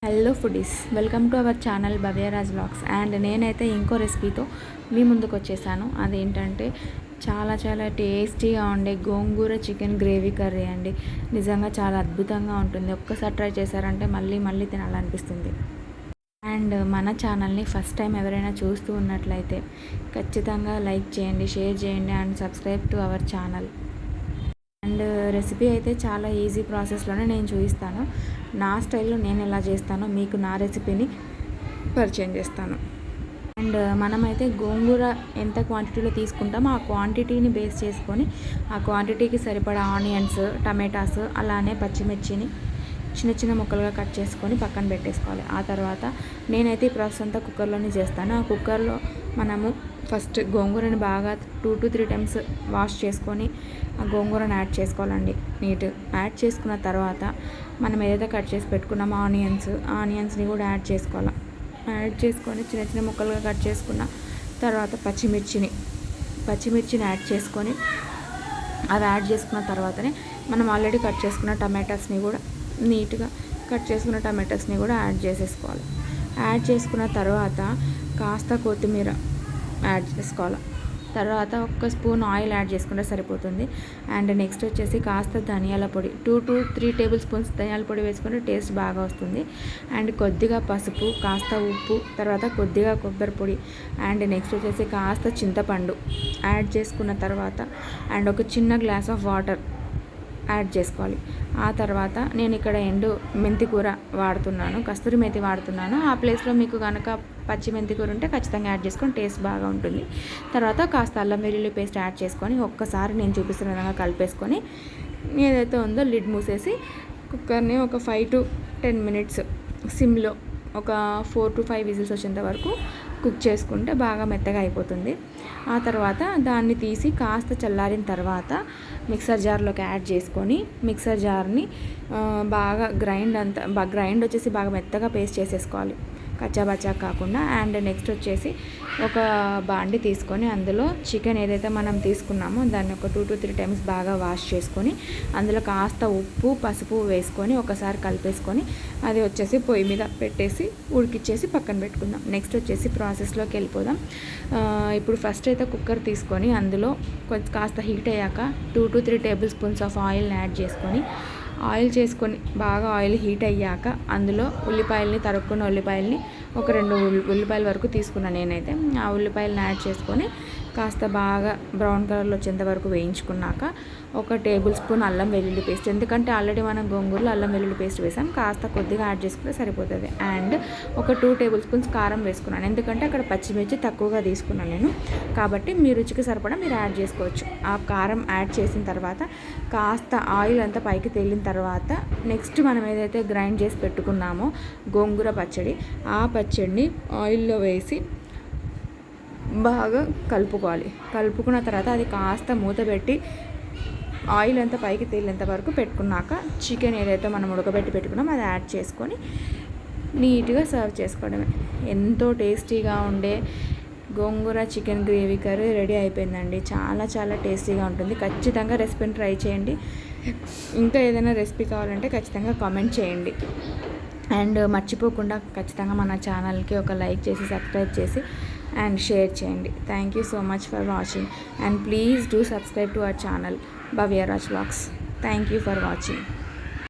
Hello foodies, welcome to our channel Bhavyaraj vlogs. And నేనైతే ఇంకో రెసిపీతో మీ ముందుకు వచ్చేసాను. అదేంటంటే చాలా టేస్టీగా ఉండే గోంగూర చికెన్ గ్రేవీ కర్రీ అండి. నిజంగా చాలా అద్భుతంగా ఉంటుంది. ఒక్కసారి ట్రై చేశారంటే మళ్ళీ తినాలనిపిస్తుంది. అండ్ మన ఛానల్ని ఫస్ట్ టైం ఎవరైనా చూస్తూ ఉన్నట్లయితే ఖచ్చితంగా లైక్ చేయండి, షేర్ చేయండి and subscribe to our channel. And recipe అయితే చాలా ఈజీ ప్రాసెస్లోనే నేను చూపిస్తాను. నా స్టైల్లో నేను ఎలా చేస్తానో మీకు నా రెసిపీని పరిచయం చేస్తాను. అండ్ మనమైతే గోంగూర ఎంత క్వాంటిటీలో తీసుకుంటామో ఆ క్వాంటిటీని బేస్ చేసుకొని ఆ క్వాంటిటీకి సరిపడా ఆనియన్స్, టమాటాస్, అలానే పచ్చిమిర్చిని చిన్న ముక్కలుగా కట్ చేసుకొని పక్కన పెట్టేసుకోవాలి. ఆ తర్వాత నేనైతే ఈ ప్రాసెస్ అంతా కుక్కర్లోనే చేస్తాను. ఆ కుక్కర్లో మనము ఫస్ట్ గోంగూరని బాగా 2 to 3 times వాష్ చేసుకొని ఆ గోంగూరని యాడ్ చేసుకోవాలండి. యాడ్ చేసుకున్న తర్వాత మనం ఏదైతే కట్ చేసి పెట్టుకున్నామో ఆనియన్స్ని కూడా యాడ్ చేసుకోవాలి. యాడ్ చేసుకొని చిన్న ముక్కలుగా కట్ చేసుకున్న తర్వాత పచ్చిమిర్చిని యాడ్ చేసుకొని అవి యాడ్ చేసుకున్న తర్వాతనే మనం ఆల్రెడీ కట్ చేసుకున్న టమాటాస్ని కూడా నీట్గా కట్ చేసుకున్న టమాటాస్ని కూడా యాడ్ చేసేసుకోవాలి. యాడ్ చేసుకున్న తర్వాత కాస్త కొత్తిమీర యాడ్ చేసుకోవాలి. తర్వాత 1 స్పూన్ ఆయిల్ యాడ్ చేసుకుంటే సరిపోతుంది. అండ్ నెక్స్ట్ వచ్చేసి కాస్త ధనియాల పొడి 2 to 3 tablespoons ధనియాల పొడి వేసుకుంటే టేస్ట్ బాగా వస్తుంది. అండ్ కొద్దిగా పసుపు, కాస్త ఉప్పు, తర్వాత కొద్దిగా కొబ్బరి పొడి అండ్ నెక్స్ట్ వచ్చేసి కాస్త చింతపండు యాడ్ చేసుకున్న తర్వాత అండ్ ఒక చిన్న గ్లాస్ ఆఫ్ వాటర్ యాడ్ చేసుకోవాలి. ఆ తర్వాత నేను ఇక్కడ ఎండు మెంతి కూర వాడుతున్నాను, కస్తూరి మేతి వాడుతున్నాను. ఆ ప్లేస్లో మీకు కనుక పచ్చి మెంతి కూర ఉంటే ఖచ్చితంగా యాడ్ చేసుకొని టేస్ట్ బాగా ఉంటుంది. తర్వాత కాస్త అల్లం వెల్లుల్లి పేస్ట్ యాడ్ చేసుకొని ఒక్కసారి నేను చూపిస్తున్న విధంగా కలిపేసుకొని ఏదైతే ఉందో లిడ్ మూసేసి కుక్కర్ని ఒక 5 to 10 minutes సిమ్లో ఒక 4 to 5 విజిల్స్ వచ్చేంత వరకు కుక్ చేసుకుంటే బాగా మెత్తగా అయిపోతుంది. ఆ తర్వాత దాన్ని తీసి కాస్త చల్లారిన తర్వాత మిక్సర్ జార్లోకి యాడ్ చేసుకొని మిక్సర్ జార్ని బాగా గ్రైండ్ వచ్చేసి బాగా మెత్తగా పేస్ట్ చేసేసుకోవాలి, కచ్చాబచ్చా కాకుండా. అండ్ నెక్స్ట్ వచ్చేసి ఒక బాండి తీసుకొని అందులో చికెన్ ఏదైతే మనం తీసుకున్నామో దాన్ని ఒక 2 to 3 times బాగా వాష్ చేసుకొని అందులో కాస్త ఉప్పు, పసుపు వేసుకొని ఒకసారి కలిపేసుకొని అది వచ్చేసి పొయ్యి మీద పెట్టేసి ఉడికిచ్చేసి పక్కన పెట్టుకుందాం. నెక్స్ట్ వచ్చేసి ప్రాసెస్లోకి వెళ్ళిపోదాం. ఇప్పుడు ఫస్ట్ అయితే కుక్కర్ తీసుకొని అందులో కాస్త హీట్ అయ్యాక 2 to 3 tablespoons ఆఫ్ ఆయిల్ని యాడ్ చేసుకొని బాగా ఆయిల్ హీట్ అయ్యాక అందులో తరుక్కున్న ఉల్లిపాయల్ని ఒక 2 ఉల్లిపాయల వరకు తీసుకున్నాను నేనైతే. ఆ ఉల్లిపాయలను యాడ్ చేసుకొని కాస్త బాగా బ్రౌన్ కలర్లో వచ్చేంత వరకు వేయించుకున్నాక 1 tablespoon అల్లం వెల్లుల్లి పేస్ట్, ఎందుకంటే ఆల్రెడీ మనం గోంగూరలో అల్లం వెల్లుల్లి పేస్ట్ వేసాం, కాస్త కొద్దిగా యాడ్ చేసుకుంటే సరిపోతుంది. అండ్ ఒక 2 tablespoons కారం వేసుకున్నాను, ఎందుకంటే అక్కడ పచ్చిమిర్చి తక్కువగా తీసుకున్నాను నేను, కాబట్టి మీ రుచికి సరిపడా మీరు యాడ్ చేసుకోవచ్చు. ఆ కారం యాడ్ చేసిన తర్వాత కాస్త ఆయిల్ అంతా పైకి తేలిన తర్వాత నెక్స్ట్ మనం ఏదైతే గ్రైండ్ చేసి పెట్టుకున్నామో గోంగూర పచ్చడి, ఆ పచ్చడిని ఆయిల్లో వేసి బాగా కలుపుకున్న తర్వాత అది కాస్త మూత పెట్టి ఆయిల్ అంతా పైకి తేలేంత వరకు పెట్టుకున్నాక చికెన్ ఏదైతే మనం ఉడకబెట్టి పెట్టుకున్నామో అది యాడ్ చేసుకొని నీట్గా సర్వ్ చేసుకోవడమే. ఎంతో టేస్టీగా ఉండే గోంగూర చికెన్ గ్రేవీ కర్రీ రెడీ అయిపోయిందండి. చాలా టేస్టీగా ఉంటుంది. ఖచ్చితంగా రెసిపీని ట్రై చేయండి. ఇంకా ఏదైనా రెసిపీ కావాలంటే ఖచ్చితంగా కామెంట్ చేయండి. అండ్ మర్చిపోకుండా ఖచ్చితంగా మన ఛానల్కి ఒక లైక్ చేసి సబ్స్క్రైబ్ చేసి అండ్ షేర్ చేయండి. Thank you so much for watching and please do subscribe to our channel Bhavyaraj vlogs. Thank you for watching.